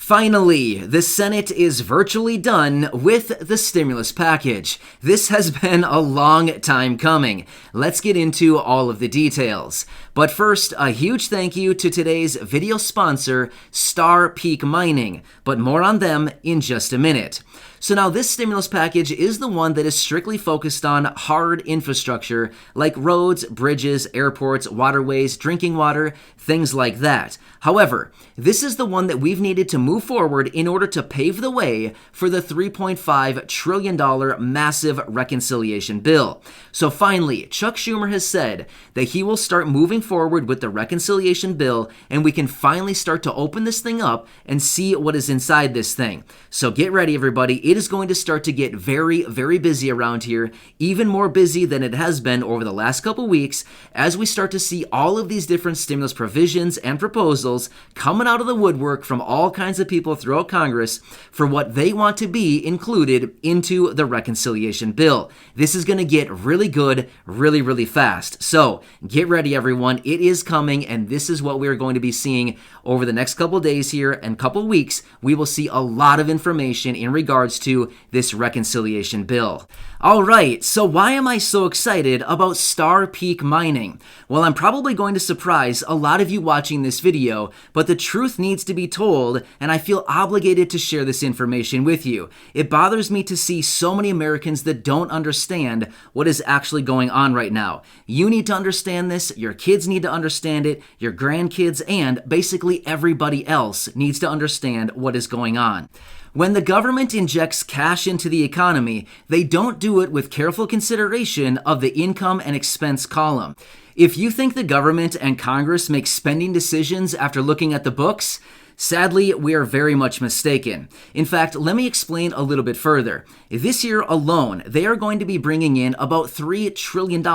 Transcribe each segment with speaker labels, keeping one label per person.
Speaker 1: Finally, the Senate is virtually done with the stimulus package. This has been a long time coming. Let's get into all of the details. But first, a huge thank you to today's video sponsor, STRPF Mining, but more on them in just a minute. So now this stimulus package is the one that is strictly focused on hard infrastructure like roads, bridges, airports, waterways, drinking water, things like that. However, this is the one that we've needed to move forward in order to pave the way for the $3.5 trillion massive reconciliation bill. So finally, Chuck Schumer has said that he will start moving forward with the reconciliation bill, and we can finally start to open this thing up and see what is inside this thing. So get ready, everybody. It is going to start to get very, very busy around here, even more busy than it has been over the last couple weeks, as we start to see all of these different stimulus provisions and proposals coming out of the woodwork from all kinds of people throughout Congress for what they want to be included into the reconciliation bill. This is going to get really good, really, really fast. So get ready, everyone. It is coming, and this is what we are going to be seeing over the next couple days here and couple weeks. We will see a lot of information in regards to this reconciliation bill. All right, so why am I so excited about STRPF Mining? Well, I'm probably going to surprise a lot of you watching this video, but the truth needs to be told, and I feel obligated to share this information with you. It bothers me to see so many Americans that don't understand what is actually going on right now. You need to understand this, your kids need to understand it, your grandkids, and basically everybody else needs to understand what is going on. When the government injects cash into the economy, they don't do it with careful consideration of the income and expense column. If you think the government and Congress make spending decisions after looking at the books, sadly, we are very much mistaken. In fact, let me explain a little bit further. This year alone, they are going to be bringing in about $3 trillion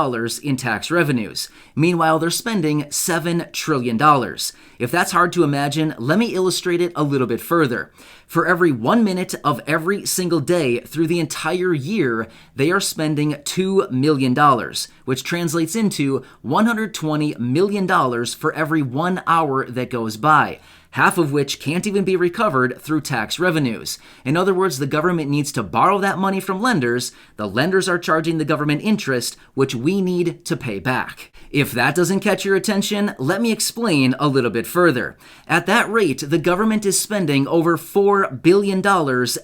Speaker 1: in tax revenues. Meanwhile, they're spending $7 trillion. If that's hard to imagine, let me illustrate it a little bit further. For every 1 minute of every single day through the entire year, they are spending $2 million, which translates into $120 million for every 1 hour that goes by, half of which can't even be recovered through tax revenues. In other words, the government needs to borrow that money from lenders. The lenders are charging the government interest, which we need to pay back. If that doesn't catch your attention, let me explain a little bit further. At that rate, the government is spending over $4 billion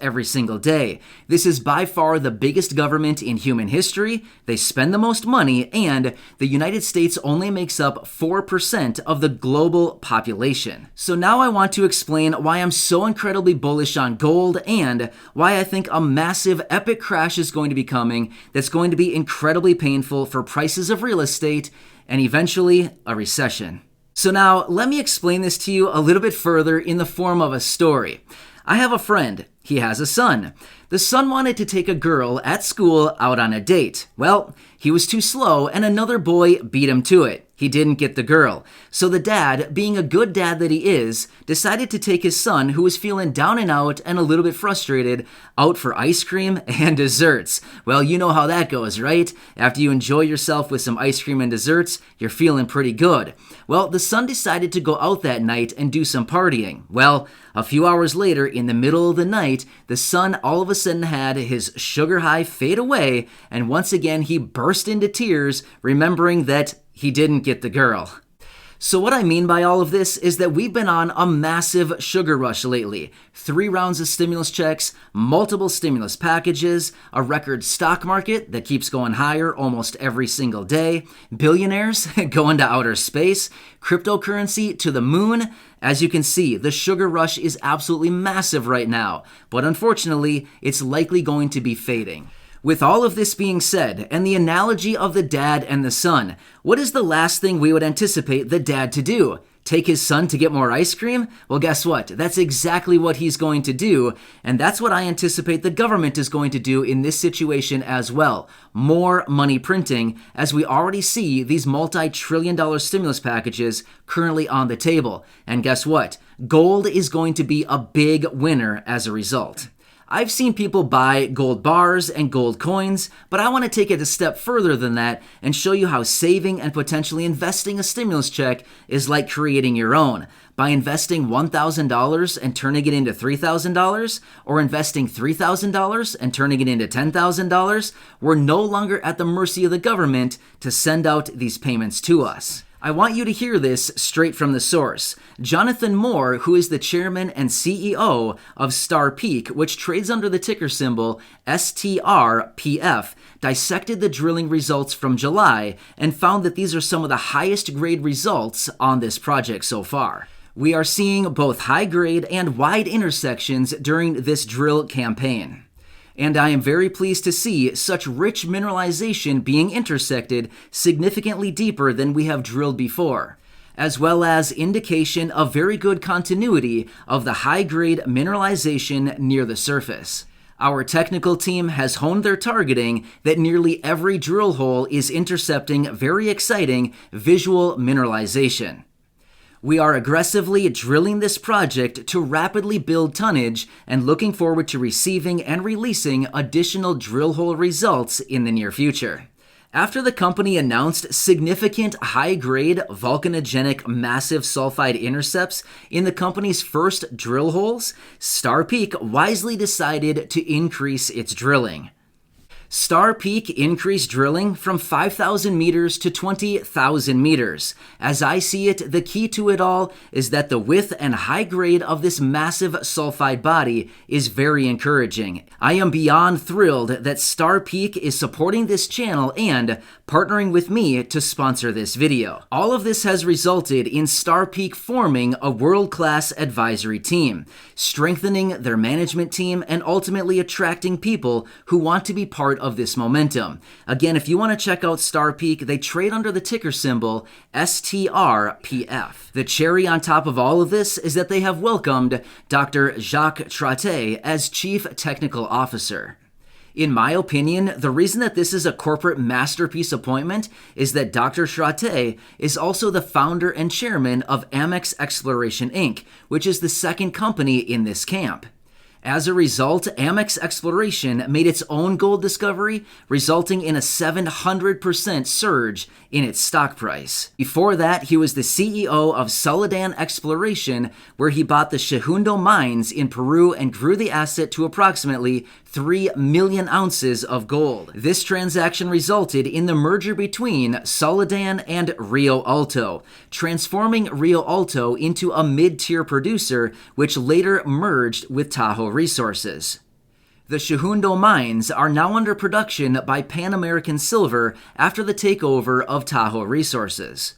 Speaker 1: every single day. This is by far the biggest government in human history. They spend the most money, and the United States only makes up 4% of the global population. So now I want to explain why I'm so incredibly bullish on gold and why I think a massive epic crash is going to be coming that's going to be incredibly painful for prices of real estate and eventually a recession. So now let me explain this to you a little bit further in the form of a story. I have a friend. He has a son. The son wanted to take a girl at school out on a date. Well, he was too slow and another boy beat him to it. He didn't get the girl. So the dad, being a good dad that he is, decided to take his son, who was feeling down and out and a little bit frustrated, out for ice cream and desserts. Well, you know how that goes, right? After you enjoy yourself with some ice cream and desserts, you're feeling pretty good. Well, the son decided to go out that night and do some partying. Well, a few hours later, in the middle of the night, the son all of a sudden had his sugar high fade away, and once again he burst into tears, remembering that he didn't get the girl. So what I mean by all of this is that we've been on a massive sugar rush lately. 3 rounds of stimulus checks, multiple stimulus packages, a record stock market that keeps going higher almost every single day, billionaires going to outer space, cryptocurrency to the moon. As you can see, the sugar rush is absolutely massive right now, but unfortunately, it's likely going to be fading. With all of this being said, and the analogy of the dad and the son, what is the last thing we would anticipate the dad to do? Take his son to get more ice cream? Well, guess what? That's exactly what he's going to do, and that's what I anticipate the government is going to do in this situation as well. More money printing, as we already see these multi-trillion-dollar stimulus packages currently on the table. And guess what? Gold is going to be a big winner as a result. I've seen people buy gold bars and gold coins, but I want to take it a step further than that and show you how saving and potentially investing a stimulus check is like creating your own. By investing $1,000 and turning it into $3,000, or investing $3,000 and turning it into $10,000, we're no longer at the mercy of the government to send out these payments to us. I want you to hear this straight from the source. Jonathan Moore, who is the chairman and CEO of STRPF, which trades under the ticker symbol STRPF, dissected the drilling results from July and found that these are some of the highest grade results on this project so far. We are seeing both high grade and wide intersections during this drill campaign. And I am very pleased to see such rich mineralization being intersected significantly deeper than we have drilled before, as well as indication of very good continuity of the high-grade mineralization near the surface. Our technical team has honed their targeting that nearly every drill hole is intercepting very exciting visual mineralization. We are aggressively drilling this project to rapidly build tonnage and looking forward to receiving and releasing additional drill hole results in the near future. After the company announced significant high-grade volcanogenic massive sulfide intercepts in the company's first drill holes, STRPF wisely decided to increase its drilling. STRPF increased drilling from 5,000 meters to 20,000 meters. As I see it, the key to it all is that the width and high grade of this massive sulfide body is very encouraging. I am beyond thrilled that STRPF is supporting this channel and partnering with me to sponsor this video. All of this has resulted in STRPF forming a world-class advisory team, strengthening their management team, and ultimately attracting people who want to be part of this momentum. Again, if you want to check out STRPF, they trade under the ticker symbol STRPF. The cherry on top of all of this is that they have welcomed Dr. Jacques Trottet as Chief Technical Officer. In my opinion, the reason that this is a corporate masterpiece appointment is that Dr. Trottet is also the founder and chairman of Amex Exploration Inc., which is the second company in this camp. As a result, Amex Exploration made its own gold discovery, resulting in a 700% surge in its stock price. Before that, he was the CEO of Solidan Exploration, where he bought the Segundo mines in Peru and grew the asset to approximately 3 million ounces of gold. This transaction resulted in the merger between Solidan and Rio Alto, transforming Rio Alto into a mid-tier producer, which later merged with Tahoe Resources. The Segundo mines are now under production by Pan American Silver after the takeover of Tahoe Resources.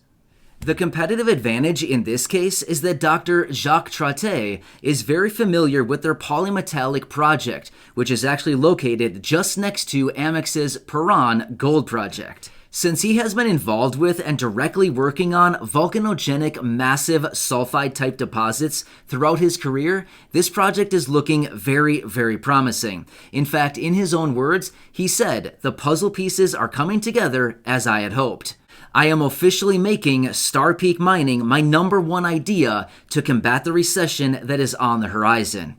Speaker 1: The competitive advantage in this case is that Dr. Jacques Trottet is very familiar with their polymetallic project, which is actually located just next to Amex's Perron gold project. Since he has been involved with and directly working on volcanogenic massive sulfide-type deposits throughout his career, this project is looking very, very promising. In fact, in his own words, he said, "The puzzle pieces are coming together as I had hoped." I am officially making STRPF mining my #1 idea to combat the recession that is on the horizon.